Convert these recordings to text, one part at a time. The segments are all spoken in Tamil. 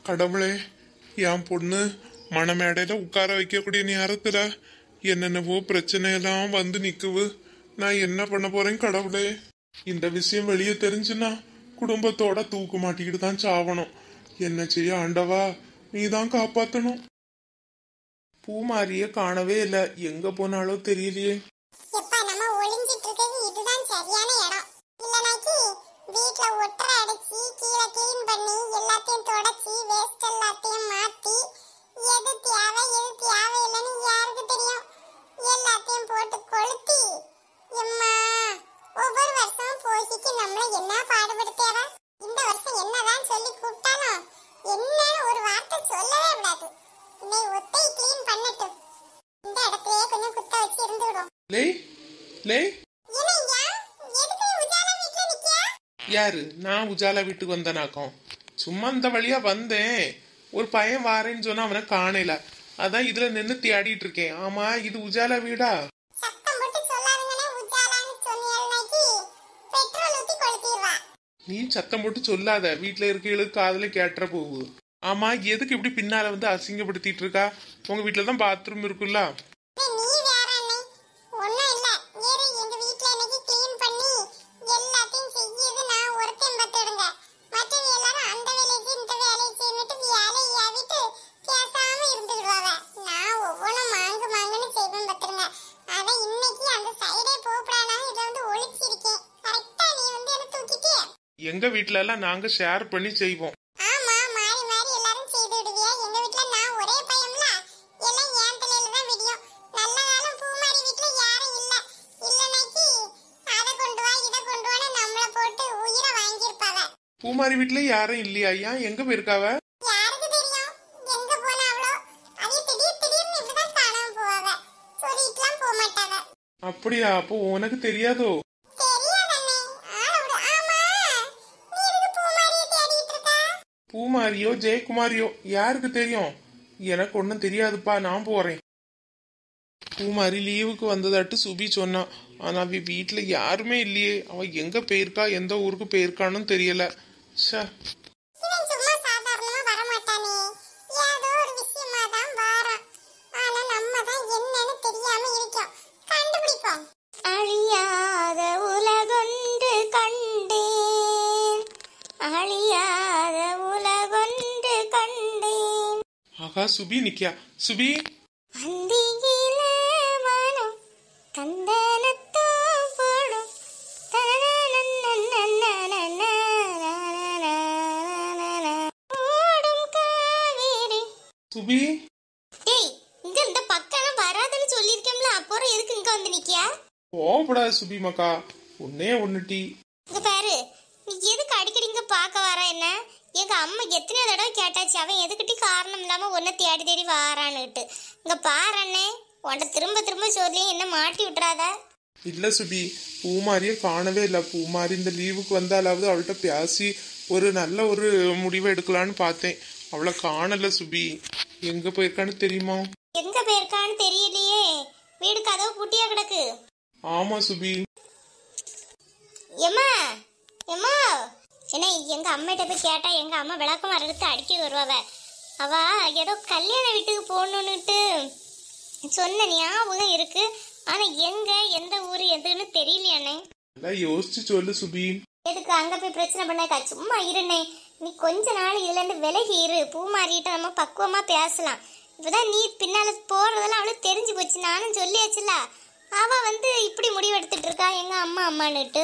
கடவுளே, என் பொண்ணு மணமேடையில உட்கார வைக்கக்கூடிய நேரத்துல என்னென்னவோ பிரச்சனையெல்லாம் வந்து நிக்குவு. நான் என்ன பண்ண போறேன் கடவுளே? இந்த விஷயம் வெளியே தெரிஞ்சுன்னா குடும்பத்தோட தூக்கு மாட்டிக்கிட்டு தான் சாவணும். என்ன செய்ய ஆண்டவா, நீ தான் காப்பாத்தணும். பூமாரிய காணவே இல்ல, எங்க போனாலோ தெரியலையே. வீட்ல ஒட்டரை அடிச்சு கீழே கிளீன் பண்ணி எல்லாத்தையும் தொடச்சி வேஸ்ட் எல்லாத்தையும் மாத்தி எது தேவை எது தேவையில்லைன்னு யாருக்கு தெரியும்? எல்லாத்தையும் போட்டு கொளுத்தி எம்மா ஒவ்வொரு வருஷமும் போகிக்கு நம்மள என்ன பாடுபடுத்தேவா? இந்த வருஷம் என்னதான் சொல்லி கூப்பிட்டாலும் என்னன்னு ஒரு வார்த்தை சொல்லவே கூடாது. இன்னை ஒத்தை கிளீன் பண்ணட்டும். இந்த இடத்துலயே கொஞ்சம் குத்த வச்சு இருந்துவிடும். யாரு? நான் உஜாலா வீட்டுக்கு வந்தனாக்கம். சும்மா இந்த வழியா வந்தேன். ஒரு பையன் வாரேன்னு சொன்னா அவனை காணல. அதான் இதுல நின்னு தேடிட்டு இருக்கேன். ஆமா, இது உஜாலா வீடா? நீ சத்தம் போட்டு சொல்லாத, வீட்டுல இருக்கைகளுக்கு காதுல கேட்டுற போகுது. ஆமா, எதுக்கு இப்படி பின்னால வந்து அசிங்கப்படுத்திட்டு இருக்கா? உங்க வீட்டுலதான் பாத்ரூம் இருக்குல்ல? எங்க வீட்ல எல்லாம் நாங்க ஷேர் பண்ணி செய்வோம். ஆமா, மாறி மாறி எல்லாரும் செய்து விடுவியா? எங்க வீட்ல நான் ஒரே பையன்ல, எல்லாம் என் தலையில தான் விடியும். நல்ல காலம் பூமாரி வீட்ல யாரும் இல்ல. இல்லனைக்கு அத கொண்டு வா இத கொண்டு வான்னு நம்மள போட்டு உயிரை வாங்கிருப்பாவ. பூமாரி வீட்ல யாரும் இல்லையா? ஏன், எங்க போயிருக்காவ? யாருக்கு தெரியும் எங்க போனாவளோ? அது திடீர்னு இப்படிதான் காணாம போவாவ. சொல்லிட்டுலாம் போக மாட்டாவ. அப்படியா? அப்போ உனக்கு தெரியாதோ? பூமாரியோ ஜெயக்குமாரியோ யாருக்கு தெரியும்? எனக்கு ஒன்னும் தெரியாதுப்பா, நான் போறேன். பூமாரி லீவுக்கு வந்ததாட்டு சுபி சொன்னான். ஆனா அவ வீட்டுல யாருமே இல்லையே. அவ எங்க போயிருக்கா, எந்த ஊருக்கு போயிருக்கான்னு தெரியல. அழியாத உலகொன்று கண்டேன், அழியாத உலகொன்று கண்டேன். ஆகா, சுபி நிக்கியா. சுபி, அந்தியில மனம் கந்தனத்தோ போடும் ஓடும் காவேரி. சுபி, டேய், இங்க இந்த பக்கம் வராதுன்னு சொல்லிருக்கேன்ல, அப்புறம் எதுக்கு இங்க வந்து நிக்கியா? கோபப்படாத சுபி மக்கா, ஒன்னே ஒன்னு டீ. இங்க பாரு, நீ எதுக்கு அடிக்கடி இங்க பாக்க வர? என்ன, எங்க அம்மா எத்தனை தடவை கேட்டாச்சு, அவன் எதுக்கிட்டி காரணம் இல்லாம ஒன்ன தேடி தேடி வாரான்னுட்டு. இங்க பாரு அண்ணே, உன்ட திரும்ப திரும்ப சொல்லி என்ன மாட்டி விட்டுறாத. இல்ல சுபி, பூமாரிய காணவே இல்ல. பூமாரி இந்த லீவுக்கு வந்தாலாவது அவள்கிட்ட பேசி ஒரு நல்ல ஒரு முடிவை எடுக்கலான்னு பார்த்தேன். அவளை காணல சுபி. எங்க போயிருக்கான்னு தெரியுமா? எங்க போயிருக்கான்னு தெரியலையே. வீடு கதவு பூட்டியா கிடக்கு. ஆமா சுபி. எம்மா எம்மா, என்ன எங்க அம்மாட்ட போய் கேட்டா எங்க அம்மா விளக்கம் எடுத்து அடிக்க வருவாவ. அவ ஏதோ கல்யாண வீட்டுக்கு போகணுன்னுட்டு சொன்ன ஞாபகம் இருக்கு. ஆனா எங்க எந்த ஊரு எதுன்னு தெரியலையானே. யோசிச்சு சொல்லு சுபி. எதுக்கு அங்க போய் பிரச்சனை பண்ணாக்கா? சும்மா இருனே, நீ கொஞ்ச நாள் இதுல இருந்து விலகி இரு. பூமாரிட்ட நம்ம பக்குவமா பேசலாம். இப்பதான் நீ பின்னால போறதெல்லாம் அவளுக்கு தெரிஞ்சு போச்சு. நானும் சொல்லியாச்சுல. அவ வந்து இப்படி முடிவு எடுத்துட்டு இருக்கா எங்க அம்மா அம்மான்னுட்டு.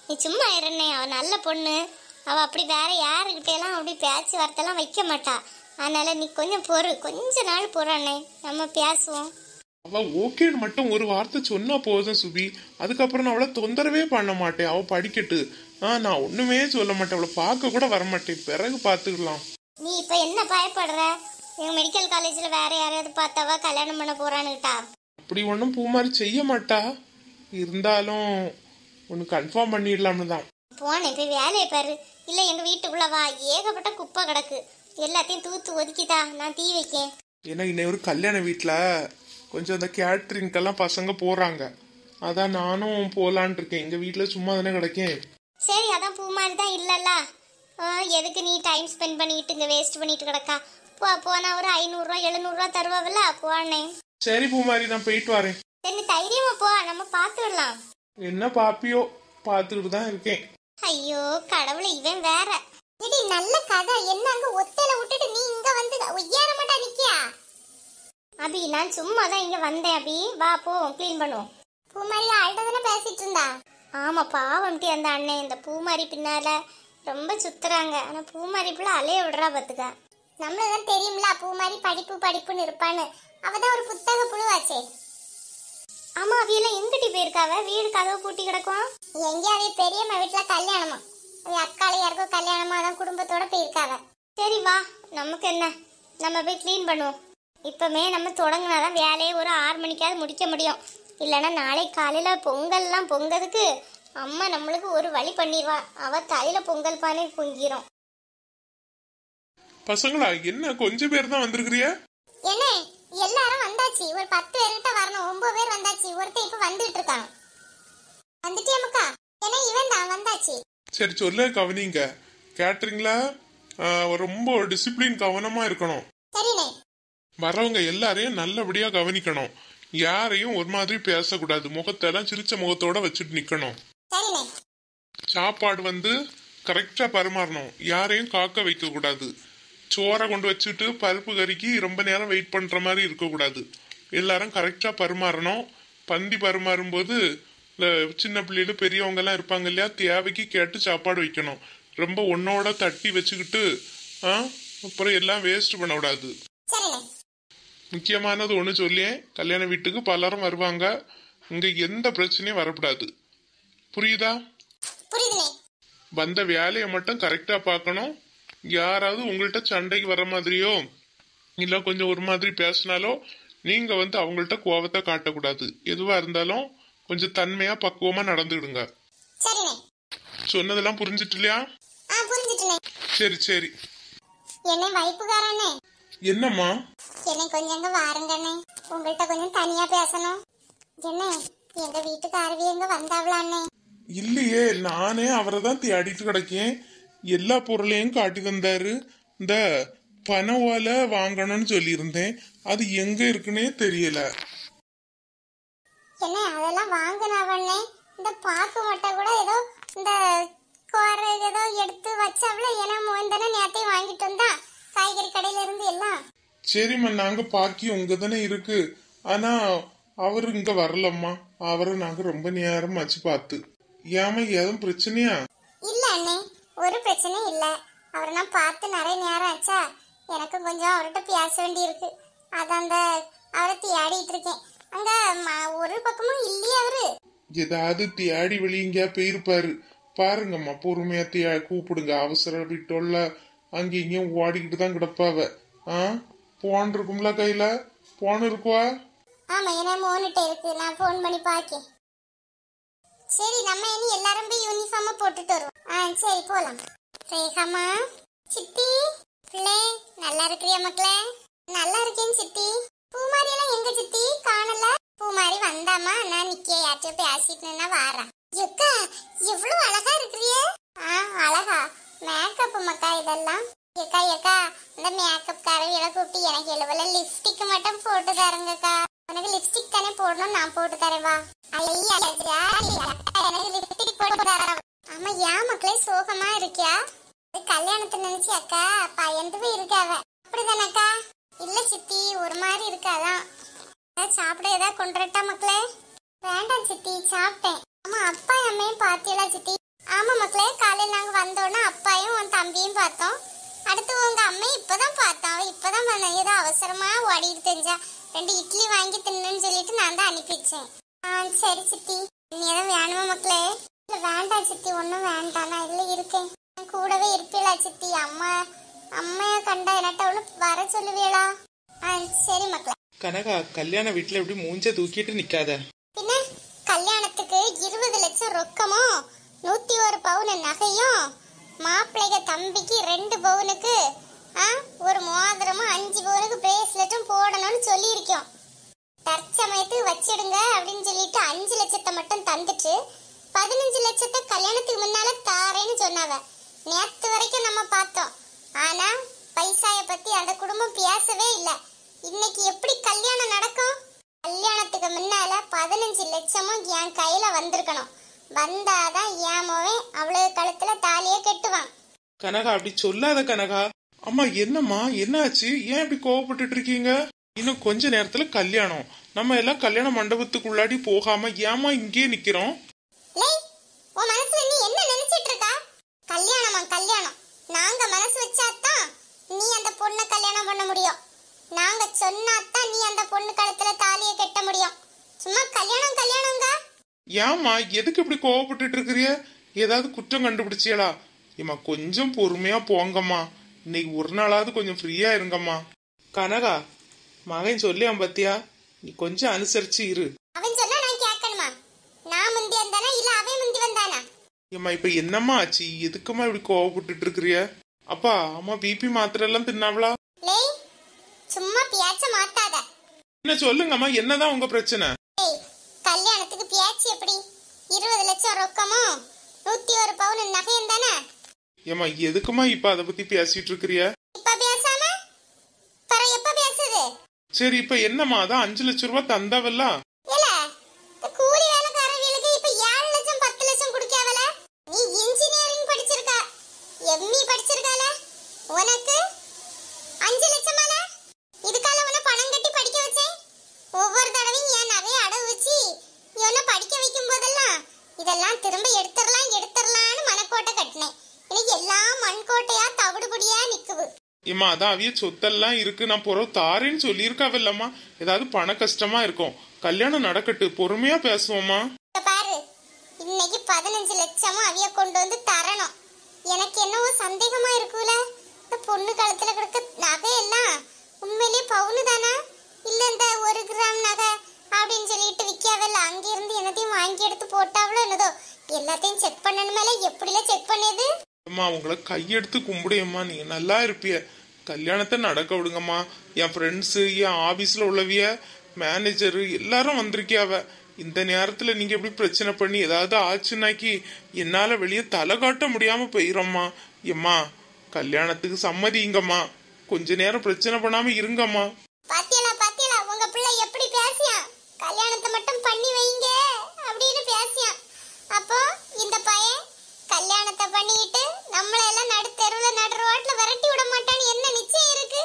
நீ சும்மா இருனே, அவ நல்ல பொண்ணு. அவ அப்படி வேற யாருக்கிட்ட எல்லாம் அப்படி பேச்சு வார்த்தைலாம் வைக்க மாட்டா. அதனால நீ கொஞ்சம் பொறு, கொஞ்ச நாள் பொறானே, நம்ம பேசுவோம். அவ ஓகேன்னு மட்டும் ஒரு வார்த்தை சொன்னா போதும் சுபி. அதுக்கப்புறம் நான் அவளை தொந்தரவே பண்ண மாட்டேன். அவ படிக்கட்டு. நான் ஒண்ணுமே சொல்ல மாட்டேன். அவளை பார்க்க கூட வரமாட்டேன். பிறகு பாத்துக்கலாம். நீ இப்ப என்ன பயப்படுற? எங்க மெடிக்கல் காலேஜ்ல வேற யாரையாவது பார்த்தாவா கல்யாணம் பண்ண போறான்னுட்டா? அப்படி ஒன்றும் பூமாரி செய்ய மாட்டா. இருந்தாலும் ஒன்று கன்ஃபார்ம் பண்ணிடலாம்னு தான் போனேன். போய் வேலையை பாரு. இல்லை எங்க வீட்டுக்குள்ள வா, ஏகப்பட்ட குப்பை கிடக்கு. எல்லாத்தையும் தூத்து ஒதுக்கிட்டா நான் தீ வைக்கேன். ஏன்னா இன்னும் ஒரு கல்யாண வீட்டில் கொஞ்சம் அந்த கேட்ரிங்க்கெல்லாம் பசங்க போகிறாங்க. அதான் நானும் போகலான் இருக்கேன். எங்கள் வீட்டில் சும்மா தானே கிடைக்கேன். சரி, அதான் பூ மாதிரி தான் இல்லைல்ல, எதுக்கு நீ டைம் ஸ்பெண்ட் பண்ணிட்டு இங்க வேஸ்ட் பண்ணிட்டு கிடக்கா? போனா ஒரு 500 ரூபா 700 ரூபா தருவாவில்ல, போனே. சரி பூமாரி, நான் போயிட்டு வரேன். சரி தைரியமா போ, நம்ம பாத்துடலாம். என்ன பாப்பியோ, பாத்துக்கிட்டு தான் இருக்கேன். ஐயோ கடவுளை, இவன் வேற. இது நல்ல கதை. என்ன அங்க ஒத்தையில விட்டுட்டு நீ இங்க வந்து உயர மாட்டா நிக்கியா? அபி நான் சும்மா தான் இங்க வந்தேன். அபி வா போ, க்ளீன் பண்ணுவோம். பூமாரி ஆள்கிட்ட தானே பேசிட்டு இருந்தா? ஆமா பாவம்டி அந்த அண்ணன் இந்த பூமாரி பின்னால ரொம்ப சுத்துறாங்க. ஆனா பூமாரி பிள்ளை அலைய விடுறா பாத்துக்க. நம்மளதான் தெரியும்ல பூமாரி படிப்பு படிப்புன்னு இருப்பான்னு. அவதான் ஒரு புத்தக புழுவாச்சே. ஆமா அவியெல்லாம் எங்கிட்டி போயிருக்காவ? வீடு கதவு பூட்டி கிடக்கும். எங்கேயாவே பெரியம்மா வீட்டுல கல்யாணமா, அக்கால யாருக்கோ கல்யாணமா, தான் குடும்பத்தோட போயிருக்காவ. சரி வா, நமக்கு என்ன, நம்ம போய் க்ளீன் பண்ணுவோம். இப்பமே நம்ம தொடங்கினாதான் வேலையை ஒரு 6 மணிக்காவது முடிக்க முடியும். இல்லைன்னா நாளை காலையில பொங்கல்லாம் பொங்கதுக்கு அம்மா நம்மளுக்கு ஒரு வழி பண்ணிடுவா. அவ தலையில பொங்கல் பானை பொங்கிரும். பசங்களா என்ன கொஞ்சம் பேர் தான் வந்திருக்கிறிய? என்ன எல்லாரும் வந்தாச்சு. ஒரு 10 பேர்கிட்ட வரணும். 9 பேர் வந்தாச்சு. ஒருத்தன் இப்ப வந்துட்டு இருக்கான். வந்துட்டியா மக்கா? ஏன்னா இவன் தான் வந்தாச்சு. சரி சொல்ல கவனிங்க. கேட்டரிங்ல ரொம்ப டிசிப்ளின் கவனமா இருக்கணும். சரிண்ணே. வரவங்க எல்லாரையும் நல்லபடியா கவனிக்கணும். யாரையும் ஒரு மாதிரி பேசக்கூடாது. முகத்தெல்லாம் சிரிச்ச முகத்தோட வச்சுட்டு நிக்கணும். சரிண்ணே. சாப்பாடு கரெக்டா பரிமாறணும். யாரையும் காக்க வைக்க கூடாது. சோறை கொண்டு வச்சுட்டு பருப்பு கறிக்கு ரொம்ப நேரம் வெயிட் பண்ற மாதிரி இருக்கக்கூடாது. எல்லாரும் கரெக்டா பரிமாறணும். பந்தி பரிமாறும் போது சின்ன பிள்ளைகள் பெரியவங்க எல்லாம் இருப்பாங்க இல்லையா, தேவைக்கு கேட்டு சாப்பாடு வைக்கணும். ரொம்ப ஒன்னோட தட்டி வச்சுக்கிட்டு அப்புறம் எல்லாம் வேஸ்ட் பண்ணக்கூடாது. முக்கியமானது ஒண்ணு சொல்லியேன், கல்யாண வீட்டுக்கு பலரும் வருவாங்க. இங்க எந்த பிரச்சனையும் வரக்கூடாது. புரியுதா? வந்த வேலையை மட்டும் கரெக்டா பார்க்கணும். யாராவது உங்கள்கிட்ட சண்டைக்கு வர மாதிரியோ இல்ல கொஞ்சம் ஒரு மாதிரி பேசினாலோ நீங்க அவங்கள்ட்ட கோவத்தை காட்டக்கூடாது. எதுவா இருந்தாலும் கொஞ்சம் தன்மையா பக்குவமா நடந்துடுங்க. சொன்னதெல்லாம் புரிஞ்சிட்டு இல்லையா? சரி சரி. என்னம்மா? என்னை கொஞ்சம் வாருங்கண்ணே, உங்கள்கிட்ட கொஞ்சம் தனியா பேசணும். என்ன எங்க வீட்டுக்கு அருவி எங்க வந்தாவளாண்ணே? இல்லையே, நானே அவரை தான் தேடிட்டு கிடக்கேன். எல்லா பொருளையும் காட்டி தந்தாரு. இந்த பனை ஓலை வாங்கணும்னு சொல்லியிருந்தேன், அது எங்க இருக்குன்னே தெரியல. என்ன அதெல்லாம் வாங்கினவண்ணே? இந்த பாக்கு மட்டை கூட ஏதோ இந்த கோரை ஏதோ எடுத்து வச்சவள ஏன்னா மோந்தன நேரத்தை வாங்கிட்டு வந்தா காய்கறி கடையில இருந்து எல்லாம். சரிம்மா, நாங்க பாக்கி உங்க தானே இருக்கு. ஆனா அவரு இங்க வரலம்மா. அவரை நாங்க ரொம்ப நேரம் ஆச்சு பார்த்து. ஏமா எதுவும் பிரச்சனையா? இல்ல அண்ணே, ஒரு பிரச்சனையும் இல்ல. அவரை நான் பார்த்து நிறைய நேரம் ஆச்சா, எனக்கு கொஞ்சம் அவர்கிட்ட பேச வேண்டி இருக்கு. அதான் அந்த அவரை தேடிட்டு இருக்கேன். அங்க ஒரு பக்கமும் இல்லையே அவரு. ஏதாவது தேடி வெளியங்க போயிருப்பாரு. பாருங்கம்மா, பொறுமையா கூப்பிடுங்க. அவசர விட்டோல்ல, அங்க இங்கேயும் ஓடிக்கிட்டு தான் கிடப்பாவ. போன் இருக்கும்ல கையில? போன் இருக்குவா? ஆமா, என்ன மோனிட்ட இருக்கு. நான் போன் பண்ணி பாக்கேன். சரி, நம்ம இனி எல்லாரும் போய் யூனிஃபார்ம் போட்டுட்டு வருவோம். சரி போலாம். ரேகம்மா, சித்தி பிள்ளை நல்லா இருக்கிறியா மக்களே? நல்லா இருக்கேன் சித்தி. பூமாரி எல்லாம் எங்க சித்தி காணல? பூமாரி வந்தாமா, நான் நிக்க யார்கிட்ட பேசிட்டு வாரேன். எக்கா எவ்வளவு அழகா இருக்கிறியே. அழகா மேக்கப் மக்கா இதெல்லாம். ஏக்கா ஏக்கா, இந்த மேக்கப் காரவியல கூப்பிட்டு எனக்கு எழுவல லிப்ஸ்டிக் மட்டும் போட்டு தரங்கக்கா. உனக்கு லிப்ஸ்டிக் தானே போடணும், நான் போட்டு தரேன் வா. எனக்கு லிப்ஸ்டிக் போட்டு தரேன். ஆமா, ஏன் மக்களே சோகமா இருக்கியா? கல்யாணத்தை நினைச்சு அக்கா பயந்து இருக்காவ. அப்படிதானக்கா? இல்ல சித்தி, ஒரு மாதிரி இருக்காதான். சாப்பிட ஏதாவது கொண்டுட்டா மக்களே? வேண்டாம் சித்தி, சாப்பிட்டேன். ஆமா, அப்பா அம்மையும் பாத்தீங்களா சித்தி? ஆமா மக்களே, காலையில் நாங்க வந்தோடனே அப்பாயும் உன் தம்பியும் பார்த்தோம். அடுத்து உங்க அம்மையும் இப்பதான் பார்த்தோம். இப்பதான் ஏதோ அவசரமா ஓடிட்டு தெரிஞ்சா 2 இட்லி வாங்கி தின்னுன்னு சொல்லிட்டு நான் தான் அனுப்பிச்சேன். சரி சித்தி, நீ எதாவது வேணுமா மக்களே? இல்ல வேண்டாம் சித்தி, ஒன்னும் வேண்டாம், நான் இதுல இருக்கேன். கூடவே இருப்பீளா சித்தி? அம்மைய கண்டா என்னட்ட ஒண்ணு வர சொல்லுவீளா? சரி மக்களே. கனகா, கல்யாண வீட்டுல எப்படி மூஞ்ச தூக்கிட்டு நிக்காத. பின்ன கல்யாணத்துக்கு 20 லட்சம் ரொக்கமும் 101 பவுன் நகையும், மாப்பிள்ளைக தம்பிக்கு 2 பவுனுக்கு ஒரு மோதிரமும் 5 பவுனுக்கு பிரேஸ்லெட்டும் போடணும்னு சொல்லியிருக்கோம். தற்சமயத்துக்கு வச்சிடுங்க அப்படின்னு சொல்லிட்டு 5 லட்சத்தை மட்டும் தந்துட்டு 15 லட்சத்தை கல்யாணத்துக்கு முன்னால தாரேன்னு சொன்னாவ. நேத்து வரைக்கும் நம்ம பார்த்தோம். ஆனா பைசாய பத்தி அந்த குடும்பம் பேசவே இல்ல. இன்னைக்கு எப்படி கல்யாணம் நடக்கும்? கல்யாணத்துக்கு முன்னால 15 லட்சமும் என் கையில வந்திருக்கணும். வந்தாதான் என் மோவன் அவ்வளவு கழுத்துல தாலியே கட்டுவான். கனகா அப்படி சொல்லாத கனகா. அம்மா என்னம்மா என்னாச்சு? ஏன் இப்படி கோவப்பட்டுட்டு இருக்கீங்க? இன்னும் கொஞ்ச நேரத்துல கல்யாணம். நம்ம எல்லாம் கல்யாண மண்டபத்துக்குள்ளாடி போகாம ஏமா இங்கே நிக்கிறோம்? லேய், உன் மனசுல நீ என்ன நினைச்சிட்டு இருக்கா? கல்யாணமா கல்யாணம். நாங்க மனசு வச்சாதான் நீ அந்த பொண்ணை கல்யாணம் பண்ண முடியும். நாங்க சொன்னாதான் நீ அந்த பொண்ணு கழுத்துல தாலியை கட்ட முடியும். சும்மா கல்யாணம் கல்யாணங்க. ஏமா எதுக்கு இப்படி கோவப்பட்டுட்டு இருக்கிறிய? ஏதாவது குற்றம் கண்டுபிடிச்சியலா? ஏமா கொஞ்சம் பொறுமையா போங்கம்மா. இன்னைக்கு ஒரு நாளாவது கொஞ்சம் ஃப்ரீயா இருங்கம்மா. கனகா, மகன் சொல்லியான் பத்தியா? நீ கொஞ்சம் அனுசரிச்சு இரு. அவன் சொன்னா நான் கேட்கணுமா? நான் முந்தி வந்தானா இல்ல அவன் முந்தி வந்தானா? ஏமா இப்ப என்னம்மா ஆச்சு? எதுக்குமா இப்படி கோவப்பட்டுட்டு இருக்கிறிய? அப்பா அம்மா பிபி மாத்திரை எல்லாம் தின்னாவளா? லேய், சும்மா பேச்ச மாத்தாத. என்ன சொல்லுங்கம்மா, என்னதான் உங்க பிரச்சனை? ஏய், கல்யாணத்துக்கு பேச்சு எப்படி? 20 லட்சம் ரொக்கமும் 101 பவுன் நகையும் தானே? ஏமா எதுக்குமா இப்ப அத பத்தி பேசிட்டு இருக்கிறிய? இப்ப பேசாம பர எப்ப பேசுது? சரி இப்ப என்னம்மா, அதான் 5 லட்சம் ரூபாய் தந்தாவல்ல? இல்ல, இந்த கூலி வேலைக்காரங்களுக்கு இப்ப 7 லட்சம் 10 லட்சம் குடுக்காவல. நீ இன்ஜினியரிங் படிச்சிருக்க, எம்இ படிச்சிருக்கல, உனக்கு 5 லட்சமால? இதுக்கால உன பணம் கட்டி படிக்க வச்சேன். ஒவ்வொரு தடவையும் என் நகையை அடகு வச்சு இவனை படிக்க வைக்கும் போதெல்லாம் இதெல்லாம் திரும்ப எடுத்துடலாம்னு மனக்கோட்டை கட்டினேன். இன்னைக்கு எல்லாம் மண்கோட்டையா தவிடுபடியா நிக்குது. ஏமா அதான் அவிய சொத்தெல்லாம் இருக்கு, நான் பொறவு தாரேன்னு சொல்லியிருக்காவில்லம்மா. ஏதாவது பண கஷ்டமா இருக்கும். கல்யாணம் நடக்கட்டு, பொறுமையா பேசுவோமா. பாரு, இன்னைக்கு 15 லட்சமும் அவிய கொண்டு வந்து தரணும். எனக்கு என்னவோ சந்தேகமா இருக்குல்ல. இந்த பொண்ணு கழுத்துல கிடக்க நகை எல்லாம் உண்மையிலேயே பவுனு தானா இல்ல இந்த 1 கிராம் நகை அப்படின்னு சொல்லிட்டு விக்காவல்ல, அங்க இருந்து என்னத்தையும் வாங்கி எடுத்து போட்டாவளோ என்னதோ. எல்லாத்தையும் செக் பண்ணணுமேல, எப்படில செக் பண்ணது? அம்மா உங்களை கையெடுத்து கும்பிடுயம்மா, நீங்க நல்லா இருப்பிய. கல்யாணத்தை நடக்க விடுங்கம்மா. என் ஃப்ரெண்ட்ஸு, என் ஆபீஸ்ல உள்ளவிய, மேனேஜரு எல்லாரும் வந்திருக்கியாவ. இந்த நேரத்துல நீங்க எப்படி பிரச்சனை பண்ணி ஏதாவது ஆச்சுன்னாக்கி என்னால வெளியே தலை காட்ட முடியாம போயிரம்மா. எம்மா கல்யாணத்துக்கு சம்மதிங்கம்மா. கொஞ்ச நேரம் பிரச்சனை பண்ணாம இருங்கம்மா. பாத்தியலா உங்க பிள்ளை எப்படி பேசியா? கல்யாணத்தை மட்டும் பண்ணி வைங்க அப்படின்னு பேசியா. அப்போ இந்த பையன் கல்யாணத்தை பண்ணிட்டு நம்மள எல்லாம் நடு ரோட்ல விரட்டி விட மாட்டான்னு என்ன நிச்சயம் இருக்கு?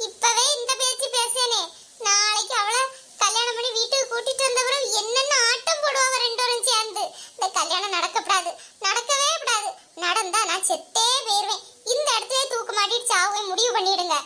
இப்பவே இந்த பேச்சு பேசனே, நாளைக்கு அவளை கல்யாணம் பண்ணி வீட்டுக்கு கூட்டிட்டு வந்தவரும் என்னென்ன ஆட்டம் போடுவாங்க 2 பேரும் சேர்ந்து. இந்த கல்யாணம் நடக்கவே கூடாது. நடந்தா நான் செத்தே போயிருவேன். இந்த இடத்துல தூக்கு மாட்டிட்டு சாவே முடிவு பண்ணிடுங்க.